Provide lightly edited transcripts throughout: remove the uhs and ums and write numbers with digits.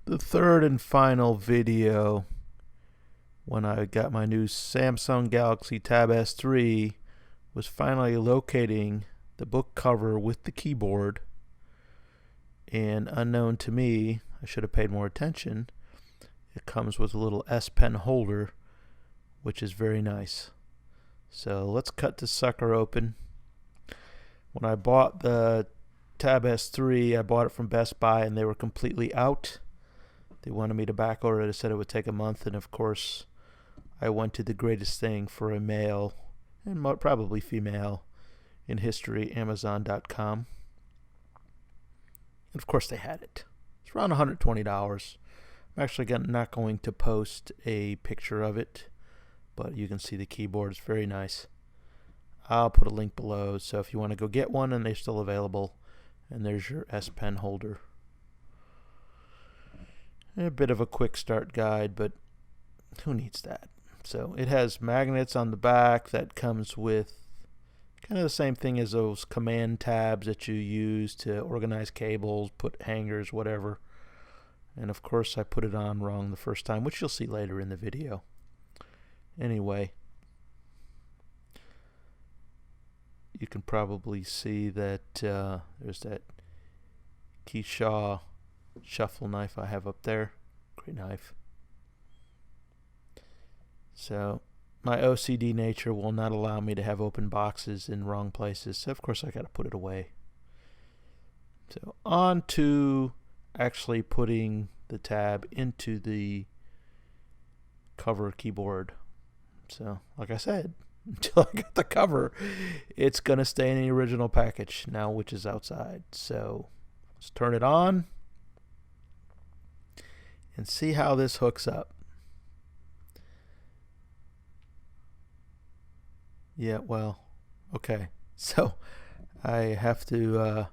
The third and final video when I got my new Samsung Galaxy Tab S3 was finally locating the book cover with the keyboard, and unknown to me, I should have paid more attention, it comes with a little S Pen holder, which is very nice. So let's cut this sucker open. When I bought the Tab S3, I bought it from Best Buy and they were completely out. They wanted me to back order it. They said it would take a month, and of course I went to the greatest thing for a male, and probably female, in history, Amazon.com. And of course they had it. It's around $120. I'm actually not going to post a picture of it, but you can see the keyboard. It's very nice. I'll put a link below, so if you want to go get one, and they're still available. And there's your S Pen holder. A bit of a quick start guide, but who needs that? So it has magnets on the back that comes with kind of the same thing as those command tabs that you use to organize cables, put hangers, whatever. And of course I put it on wrong the first time, which you'll see later in the video. Anyway, you can probably see that there's that Keyshaw shuffle knife I have up there. Great knife. So my OCD nature will not allow me to have open boxes in wrong places, so of course I got to put it away. So on to actually putting the tab into the cover keyboard. So like I said, until I got the cover, it's gonna stay in the original package now, which is outside. So let's turn it on and see how this hooks up. Yeah, well, okay. So I have to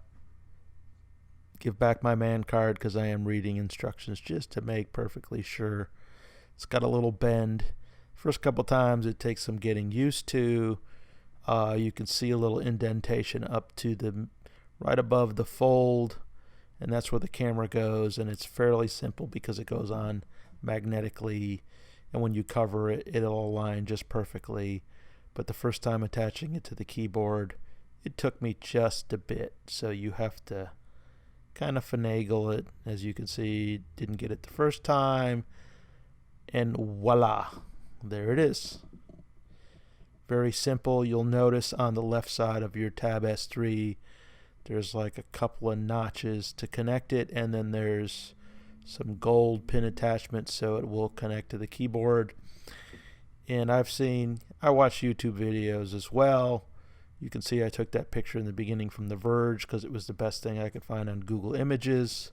give back my man card because I am reading instructions just to make perfectly sure. It's got a little bend. First couple times it takes some getting used to. You can see a little indentation up to the right above the fold, and that's where the camera goes, and it's fairly simple because it goes on magnetically, and when you cover it, it'll align just perfectly. But the first time attaching it to the keyboard, it took me just a bit, so you have to kind of finagle it. As you can see, didn't get it the first time, and voila, there it is. Very simple. You'll notice on the left side of your Tab S3 there's like a couple of notches to connect it, and then there's some gold pin attachments so it will connect to the keyboard. And I watch YouTube videos as well. You can see I took that picture in the beginning from The Verge because it was the best thing I could find on Google Images.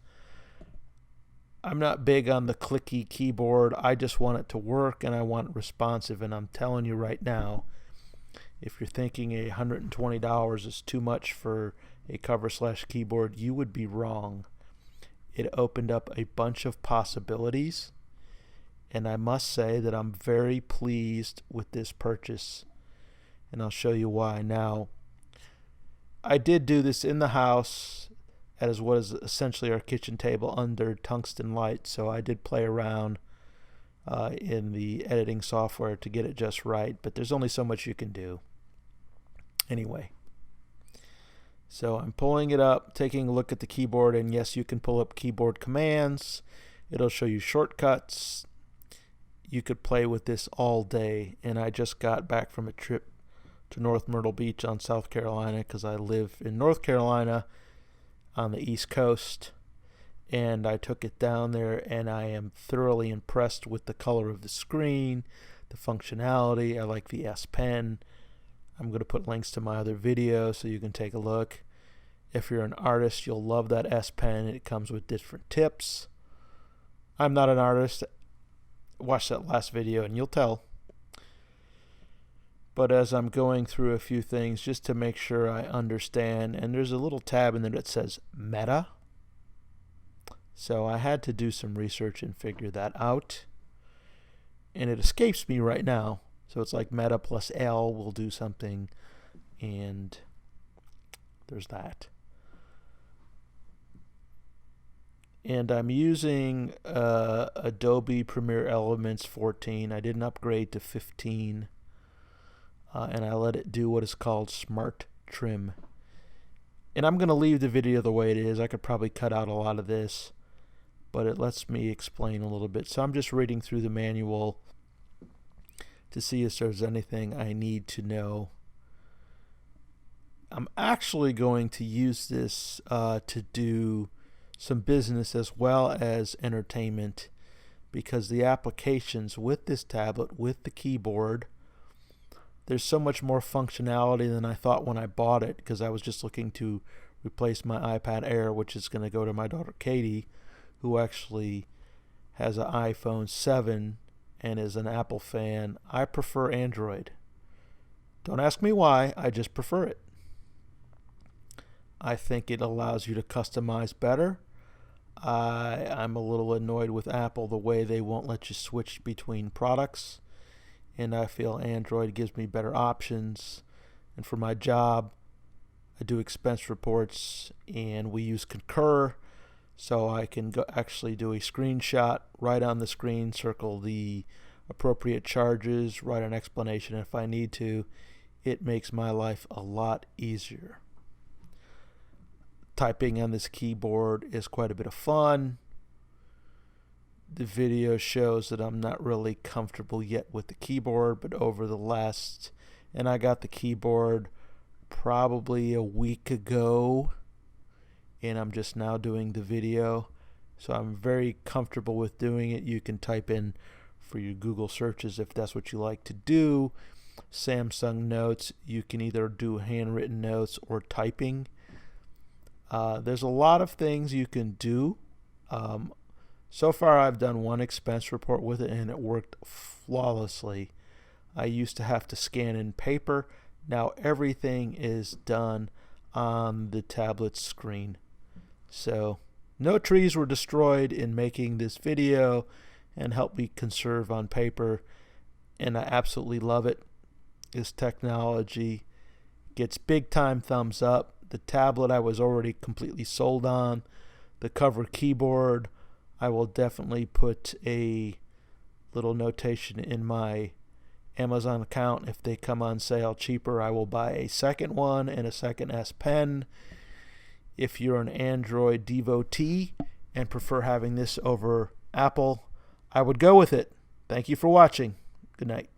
I'm not big on the clicky keyboard. I just want it to work, and I want it responsive. And I'm telling you right now, if you're thinking $120 is too much for a cover/keyboard, you would be wrong. It opened up a bunch of possibilities, and I must say that I'm very pleased with this purchase, and I'll show you why. Now, I did do this in the house as what is essentially our kitchen table under tungsten light, so I did play around in the editing software to get it just right, but there's only so much you can do. Anyway, so I'm pulling it up, taking a look at the keyboard, and yes, you can pull up keyboard commands. It'll show you shortcuts. You could play with this all day, and I just got back from a trip to North Myrtle Beach on South Carolina because I live in North Carolina on the East Coast, and I took it down there, and I am thoroughly impressed with the color of the screen, the functionality. I like the S Pen. I'm going to put links to my other videos so you can take a look. If you're an artist, you'll love that S Pen. It comes with different tips. I'm not an artist. Watch that last video and you'll tell. But as I'm going through a few things just to make sure I understand, and there's a little tab in there that says Meta. So I had to do some research and figure that out. And it escapes me right now. So it's like Meta plus L will do something, and there's that. And I'm using Adobe Premiere Elements 14. I didn't upgrade to 15. And I let it do what is called Smart Trim. And I'm going to leave the video the way it is. I could probably cut out a lot of this, but it lets me explain a little bit. So I'm just reading through the manual to see if there's anything I need to know. I'm actually going to use this to do some business as well as entertainment, because the applications with this tablet, with the keyboard, there's so much more functionality than I thought when I bought it, because I was just looking to replace my iPad Air, which is going to go to my daughter Katie, who actually has an iPhone 7 and is an Apple fan. I prefer Android. Don't ask me why, I just prefer it. I think it allows you to customize better. I'm a little annoyed with Apple, the way they won't let you switch between products, and I feel Android gives me better options. And for my job, I do expense reports, and we use Concur, so I can actually do a screenshot, right on the screen, circle the appropriate charges, write an explanation if I need to. It makes my life a lot easier. Typing on this keyboard is quite a bit of fun. The video shows that I'm not really comfortable yet with the keyboard, but over the last, and I got the keyboard probably a week ago, and I'm just now doing the video, so I'm very comfortable with doing it. You can type in for your Google searches if that's what you like to do. Samsung Notes, you can either do handwritten notes or typing. There's a lot of things you can do. So far I've done one expense report with it, and it worked flawlessly. I used to have to scan in paper. Now everything is done on the tablet screen. So no trees were destroyed in making this video, and helped me conserve on paper, and I absolutely love it. This technology gets big time thumbs up. The tablet I was already completely sold on. The cover keyboard, I will definitely put a little notation in my Amazon account. If they come on sale cheaper, I will buy a second one and a second S Pen. If you're an Android devotee and prefer having this over Apple, I would go with it. Thank you for watching. Good night.